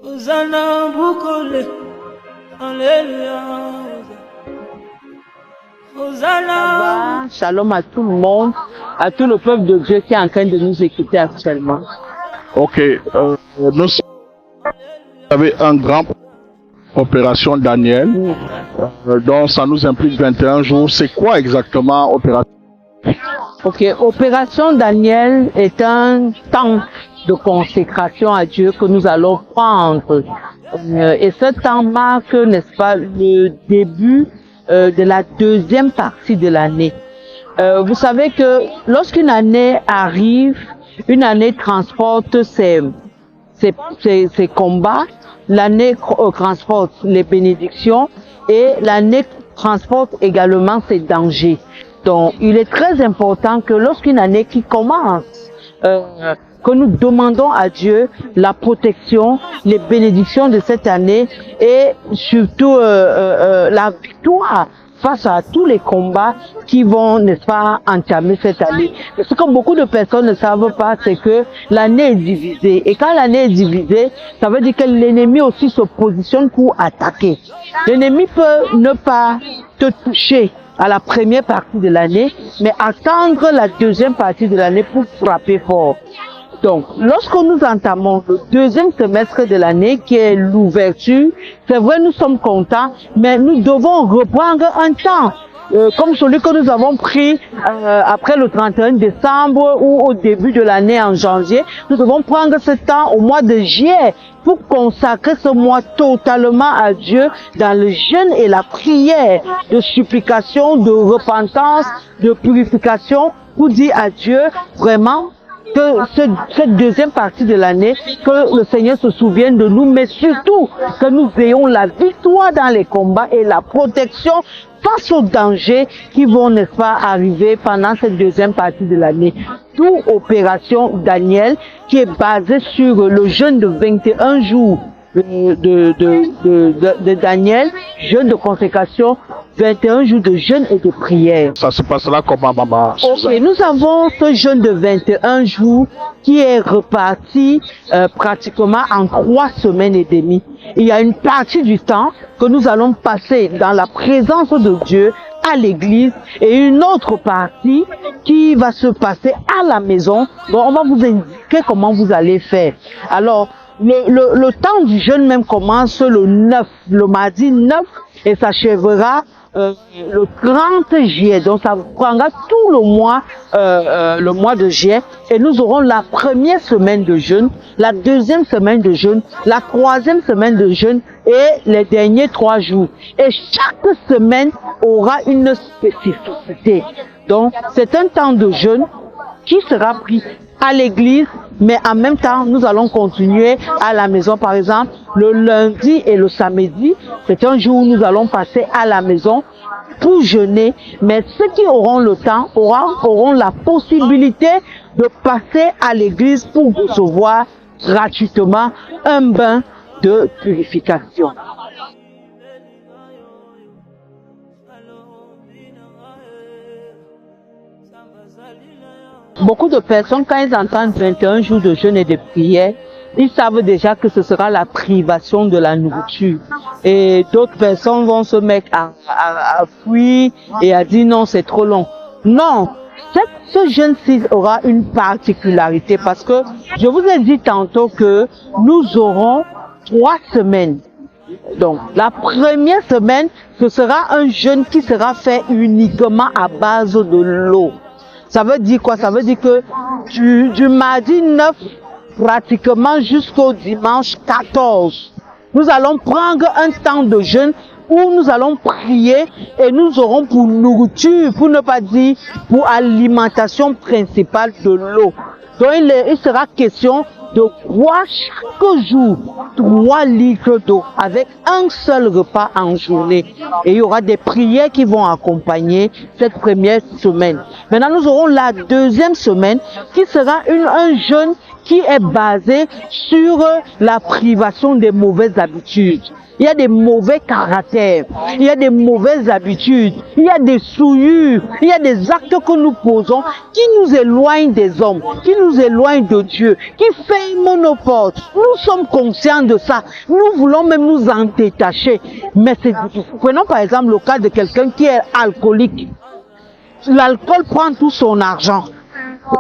Hosanna Bukole, Alléluia. Hosanna. Shalom à tout le monde, à tout le peuple de Dieu qui est en train de nous écouter actuellement. Ok, nous avez un grand opération Daniel, donc ça nous implique 21 jours. C'est quoi exactement opération? Ok, opération Daniel est un temps de consécration à Dieu que nous allons prendre. Et ce temps marque, n'est-ce pas, le début de la deuxième partie de l'année. Vous savez que lorsqu'une année arrive, une année transporte ses combats, l'année transporte les bénédictions et l'année transporte également ses dangers. Donc, il est très important que lorsqu'une année qui commence, que nous demandons à Dieu la protection, les bénédictions de cette année et surtout la victoire face à tous les combats qui vont, n'est-ce pas, entamer cette année. Mais ce que beaucoup de personnes ne savent pas, c'est que l'année est divisée. Et quand l'année est divisée, ça veut dire que l'ennemi aussi se positionne pour attaquer. L'ennemi peut ne pas te toucher à la première partie de l'année, mais attendre la deuxième partie de l'année pour frapper fort. Donc, lorsque nous entamons le deuxième semestre de l'année, qui est l'ouverture, c'est vrai, nous sommes contents, mais nous devons reprendre un temps, comme celui que nous avons pris après le 31 décembre ou au début de l'année en janvier. Nous devons prendre ce temps au mois de juillet pour consacrer ce mois totalement à Dieu dans le jeûne et la prière de supplication, de repentance, de purification, pour dire à Dieu vraiment que cette deuxième partie de l'année, que le Seigneur se souvienne de nous, mais surtout que nous ayons la victoire dans les combats et la protection face aux dangers qui vont, n'est-ce pas, arriver pendant cette deuxième partie de l'année. D'où opération Daniel, qui est basée sur le jeûne de 21 jours de Daniel, jeûne de consécration, 21 jours de jeûne et de prière. Ça se passe là comment, maman? Ok, nous avons ce jeûne de 21 jours qui est reparti pratiquement en 3 semaines et demie. Il y a une partie du temps que nous allons passer dans la présence de Dieu à l'église et une autre partie qui va se passer à la maison. Donc on va vous indiquer comment vous allez faire. Alors, le temps du jeûne même commence le mardi 9 et s'achèvera le 30 juillet. Donc ça prendra tout le mois de juillet et nous aurons la première semaine de jeûne, la deuxième semaine de jeûne, la troisième semaine de jeûne et les derniers 3 jours. Et chaque semaine aura une spécificité. Donc c'est un temps de jeûne qui sera pris à l'église, mais en même temps, nous allons continuer à la maison. Par exemple, le lundi et le samedi, c'est un jour où nous allons passer à la maison pour jeûner, mais ceux qui auront le temps auront la possibilité de passer à l'église pour recevoir gratuitement un bain de purification. Beaucoup de personnes, quand ils entendent 21 jours de jeûne et de prière, ils savent déjà que ce sera la privation de la nourriture. Et d'autres personnes vont se mettre à fuir et à dire non, c'est trop long. Non, ce jeûne-ci aura une particularité parce que je vous ai dit tantôt que nous aurons 3 semaines. Donc, la première semaine, ce sera un jeûne qui sera fait uniquement à base de l'eau. Ça veut dire quoi? Ça veut dire que du mardi 9 pratiquement jusqu'au dimanche 14, nous allons prendre un temps de jeûne où nous allons prier et nous aurons pour nourriture, pour ne pas dire pour alimentation principale de l'eau. Donc il sera question de boire chaque jour 3 litres d'eau avec un seul repas en journée. Et il y aura des prières qui vont accompagner cette première semaine. Maintenant, nous aurons la deuxième semaine qui sera un jeûne qui est basée sur la privation des mauvaises habitudes. Il y a des mauvais caractères, il y a des mauvaises habitudes, il y a des souillures, il y a des actes que nous posons qui nous éloignent des hommes, qui nous éloignent de Dieu, qui ferment nos portes. Nous sommes conscients de ça. Nous voulons même nous en détacher. Mais c'est difficile. Prenons par exemple le cas de quelqu'un qui est alcoolique. L'alcool prend tout son argent.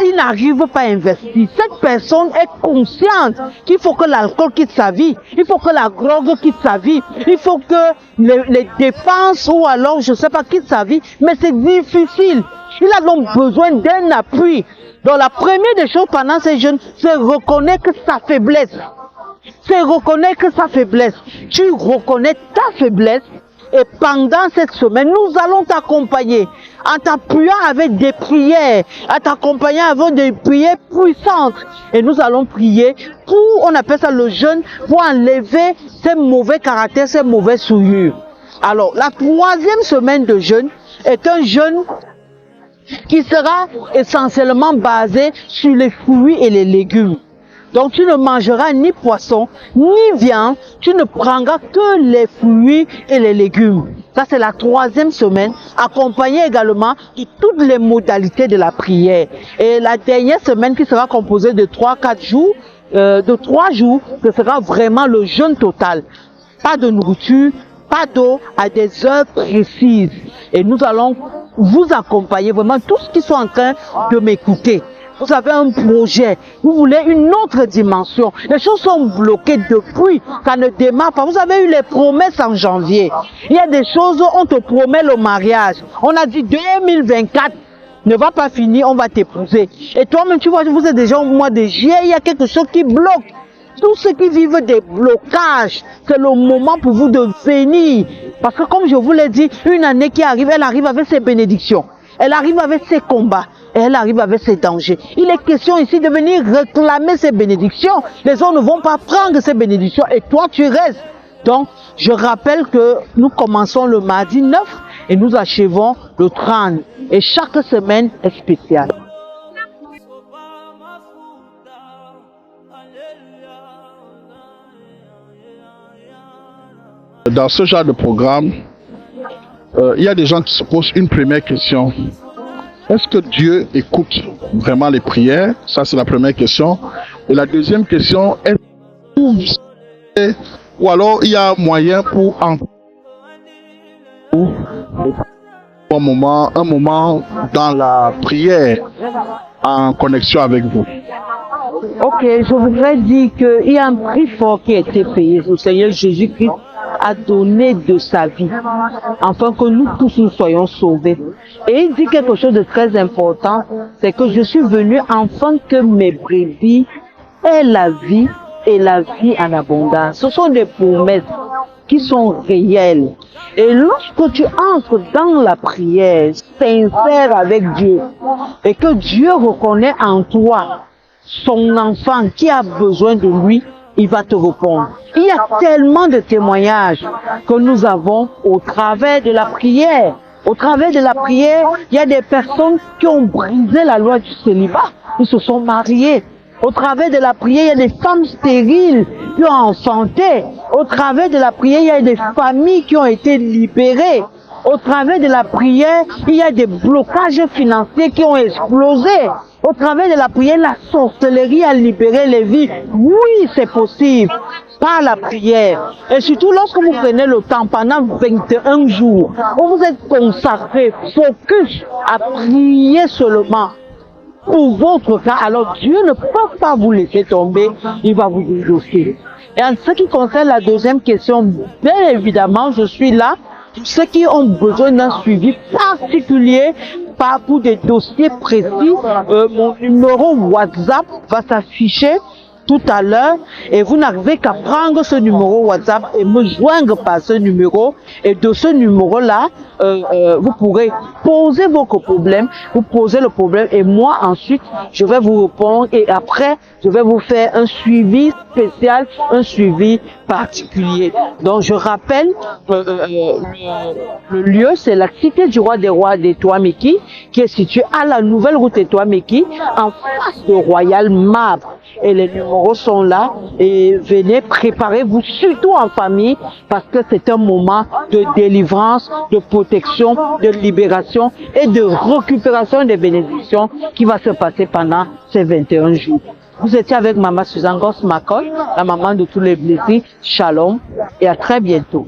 Il n'arrive pas à investir. Cette personne est consciente qu'il faut que l'alcool quitte sa vie, il faut que la drogue quitte sa vie, il faut que les dépenses ou alors je ne sais pas quitte sa vie, mais c'est difficile. Il a donc besoin d'un appui. Donc la première des choses pendant ces jeunes, c'est reconnaître sa faiblesse. C'est reconnaître sa faiblesse. Tu reconnais ta faiblesse. Et pendant cette semaine, nous allons t'accompagner en t'appuyant avec des prières, en t'accompagnant avec des prières puissantes. Et nous allons prier pour, on appelle ça le jeûne, pour enlever ces mauvais caractères, ces mauvaises souillures. Alors, la troisième semaine de jeûne est un jeûne qui sera essentiellement basé sur les fruits et les légumes. Donc tu ne mangeras ni poisson, ni viande, tu ne prendras que les fruits et les légumes. Ça c'est la troisième semaine, accompagnée également de toutes les modalités de la prière. Et la dernière semaine qui sera composée de 3-4 jours, de 3 jours, ce sera vraiment le jeûne total. Pas de nourriture, pas d'eau à des heures précises. Et nous allons vous accompagner, vraiment tous qui sont en train de m'écouter. Vous avez un projet, vous voulez une autre dimension. Les choses sont bloquées depuis, ça ne démarre pas. Vous avez eu les promesses en janvier. Il y a des choses, on te promet le mariage. On a dit 2024 ne va pas finir, on va t'épouser. Et toi-même, tu vois, vous êtes déjà au mois de juillet, il y a quelque chose qui bloque. Tous ceux qui vivent des blocages, c'est le moment pour vous de venir. Parce que comme je vous l'ai dit, une année qui arrive, elle arrive avec ses bénédictions. Elle arrive avec ses combats. Et elle arrive avec ses dangers. Il est question ici de venir réclamer ces bénédictions. Les autres ne vont pas prendre ces bénédictions et toi tu restes. Donc, je rappelle que nous commençons le mardi 9 et nous achevons le 30. Et chaque semaine est spéciale. Dans ce genre de programme, il y a des gens qui se posent une première question. Est-ce que Dieu écoute vraiment les prières? Ça, c'est la première question. Et la deuxième question, est-ce que ou alors il y a moyen pour un moment dans la prière en connexion avec vous? Ok, je voudrais dire qu'il y a un prix fort qui a été payé. Le Seigneur Jésus-Christ a donné de sa vie, afin que nous tous nous soyons sauvés. Et il dit quelque chose de très important, c'est que je suis venu afin que mes brebis aient la vie et la vie en abondance. Ce sont des promesses qui sont réelles. Et lorsque tu entres dans la prière sincère avec Dieu, et que Dieu reconnaît en toi son enfant qui a besoin de lui, il va te répondre. Il y a tellement de témoignages que nous avons au travers de la prière. Au travers de la prière, il y a des personnes qui ont brisé la loi du célibat. Ils se sont mariés. Au travers de la prière, il y a des femmes stériles qui ont enfanté. Au travers de la prière, il y a des familles qui ont été libérées. Au travers de la prière, il y a des blocages financiers qui ont explosé. Au travers de la prière, la sorcellerie a libéré les vies. Oui, c'est possible. Par la prière. Et surtout lorsque vous prenez le temps pendant 21 jours, où vous êtes consacré, focus à prier seulement pour votre cas, alors Dieu ne peut pas vous laisser tomber, il va vous exaucer. Et en ce qui concerne la deuxième question, bien évidemment, je suis là pour ceux qui ont besoin d'un suivi particulier, pas pour des dossiers précis. Mon numéro WhatsApp va s'afficher tout à l'heure et vous n'arrivez qu'à prendre ce numéro WhatsApp et me joindre par ce numéro. Et de ce numéro-là, vous pourrez poser votre problème, vous posez le problème et moi ensuite, je vais vous répondre et après, je vais vous faire un suivi spécial, un suivi particulier. Donc, je rappelle, le lieu, c'est la Cité du Roi des Rois d'Etoile-Meki, qui est située à la nouvelle route Etoile-Meki, en face de Royal Marbre. Et les numéros sont là et venez, préparez-vous surtout en famille parce que c'est un moment de délivrance, de protection, de libération et de récupération des bénédictions qui va se passer pendant ces 21 jours. Vous étiez avec Maman Suzanne Goss-Macon, la maman de tous les blessés. Shalom et à très bientôt.